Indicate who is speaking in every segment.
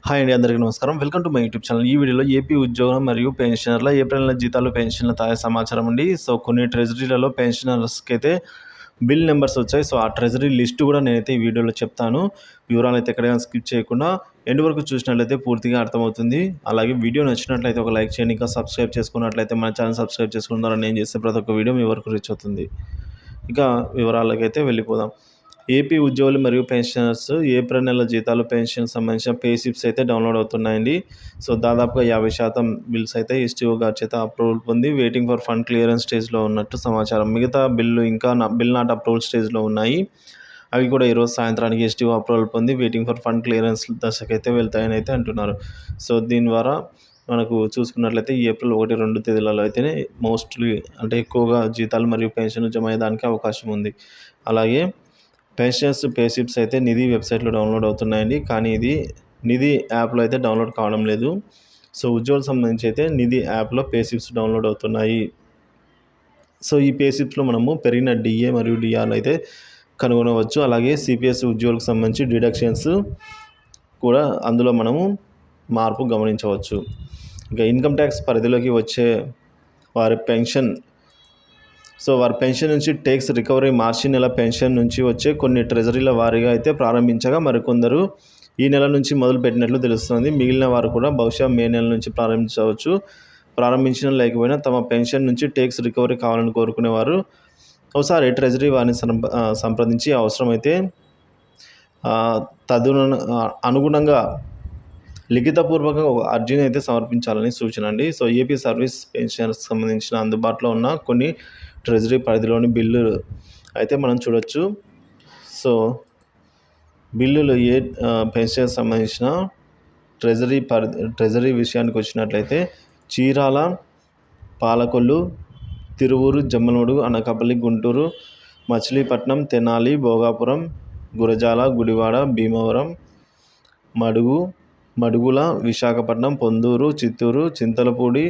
Speaker 1: Hi అండి, అందరికీ నమస్కారం. Welcome to my YouTube channel. ఈ వీడియోలో ఏపీ ఉద్యోగం మరియు పెన్షనర్ల ఏప్రిల్ నెల జీతాలు, పెన్షన్ల తాజా సమాచారం అండి. సో కొన్ని ట్రెజరీలలో పెన్షనర్స్కి అయితే బిల్ నెంబర్స్ వచ్చాయి. సో ఆ ట్రెజరీ లిస్ట్ కూడా నేనైతే ఈ వీడియోలో చెప్తాను. వివరాలు అయితే ఎక్కడైనా స్కిప్ చేయకుండా ఎండ్ వరకు చూసినట్లయితే పూర్తిగా అర్థమవుతుంది. అలాగే వీడియో నచ్చినట్లయితే ఒక లైక్ చేయండి. ఇంకా సబ్స్క్రైబ్ చేసుకున్నట్లయితే మన ఛానల్ సబ్స్క్రైబ్ చేసుకున్న ద్వారా నేను చేసే ప్రతి ఒక్క వీడియో మీ వరకు రీచ్ అవుతుంది. ఇక వివరాలకైతే వెళ్ళిపోదాం. ఏపీ ఉద్యోగులు మరియు పెన్షనర్స్ ఏప్రిల్ నెల జీతాలు, పెన్షన్ సంబంధించిన పే స్లిప్స్ అయితే డౌన్లోడ్ అవుతున్నాయండి. సో దాదాపుగా 50% బిల్స్ అయితే ఎస్టీఓ గారి చేత అప్రూవల్ పొంది వెయిటింగ్ ఫర్ ఫండ్ క్లియరెన్స్ స్టేజ్లో ఉన్నట్టు సమాచారం. మిగతా బిల్లు ఇంకా బిల్ నాట్ అప్రూవల్ స్టేజ్లో ఉన్నాయి. అవి కూడా ఈరోజు సాయంత్రానికి ఎస్టీఓ అప్రూవల్ పొంది వెయిటింగ్ ఫర్ ఫండ్ క్లియరెన్స్ దశకైతే వెళ్తాయని అయితే అంటున్నారు. సో దీని ద్వారా మనకు చూసుకున్నట్లయితే ఏప్రిల్ 1, 2 తేదీలలో అయితేనే మోస్ట్లీ అంటే ఎక్కువగా జీతాలు మరియు పెన్షన్ జమ అయ్యేదానికి అవకాశం ఉంది. అలాగే పెన్షనర్స్ పే స్లిప్స్ అయితే నిధి వెబ్సైట్లో డౌన్లోడ్ అవుతున్నాయండి. కానీ ఇది నిధి యాప్లో అయితే డౌన్లోడ్ కావడం లేదు. సో ఉద్యోగులకు సంబంధించి అయితే నిధి యాప్లో పే స్లిప్స్ డౌన్లోడ్ అవుతున్నాయి. సో ఈ పే స్లిప్స్లో మనము పెరిగిన డిఏ మరియు డిఆర్లు అయితే కనుగొనవచ్చు. అలాగే సిపిఎస్ ఉద్యోగులకు సంబంధించి డిడక్షన్స్ కూడా అందులో మనము మార్పు గమనించవచ్చు. ఇంకా ఇన్కమ్ ట్యాక్స్ పరిధిలోకి వచ్చే వారి పెన్షన్ వారి పెన్షన్ నుంచి ట్యాక్స్ రికవరీ మార్చి నెల పెన్షన్ నుంచి వచ్చే కొన్ని ట్రెజరీల వారీగా అయితే ప్రారంభించగా మరికొందరు ఈ నెల నుంచి మొదలుపెట్టినట్లు తెలుస్తుంది. మిగిలిన వారు కూడా బహుశా మే నెల నుంచి ప్రారంభించవచ్చు. ప్రారంభించిన లేకపోయినా తమ పెన్షన్ నుంచి ట్యాక్స్ రికవరీ కావాలని కోరుకునేవారు ఒకసారి ట్రెజరీ వారిని సంప్రదించి అవసరమైతే అనుగుణంగా లిఖితపూర్వకంగా ఒక అర్జీని అయితే సమర్పించాలని సూచన అండి. సో ఏపీ సర్వీస్ పెన్షనర్స్కి సంబంధించిన అందుబాటులో ఉన్న కొన్ని ట్రెజరీ పరిధిలోని బిల్లులు అయితే మనం చూడొచ్చు. సో బిల్లులు పెన్షన్ సంబంధించిన ట్రెజరీ విషయానికి వచ్చినట్లయితే చీరాల, పాలకొల్లు, తిరువూరు, జమ్మలమడుగు, అనకాపల్లి, గుంటూరు, మచిలీపట్నం, తెనాలి, భోగాపురం, గురజాల, గుడివాడ, భీమవరం, మడుగుల, విశాఖపట్నం, పొందూరు, చిత్తూరు, చింతలపూడి,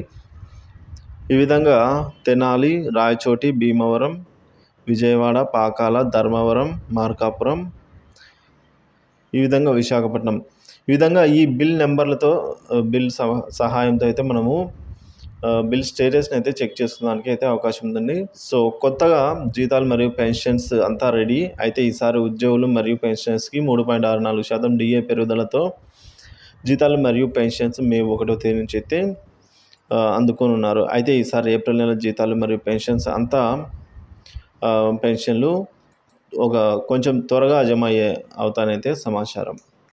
Speaker 1: ఈ విధంగా తెనాలి, రాయచోటి, భీమవరం, విజయవాడ, పాకాల, ధర్మవరం, మార్కాపురం, ఈ విధంగా విశాఖపట్నం, ఈ విధంగా ఈ బిల్ నెంబర్లతో బిల్ సహాయంతో అయితే మనము బిల్ స్టేటస్ని అయితే చెక్ చేసుకోవడానికి అయితే అవకాశం ఉందండి. సో కొత్తగా జీతాలు మరియు పెన్షన్స్ అంతా రెడీ అయితే ఈసారి ఉద్యోగులు మరియు పెన్షనర్స్కి 3.64% డిఏ పెరుగుదలతో జీతాలు మరియు పెన్షన్స్ మే 1వ తేదీ నుంచి అయితే అందుకోనున్నారు. అయితే ఈసారి ఏప్రిల్ నెల జీతాలు మరియు పెన్షన్స్ అంతా పెన్షన్లు కొంచెం త్వరగా జమ అవుతానైతే సమాచారం.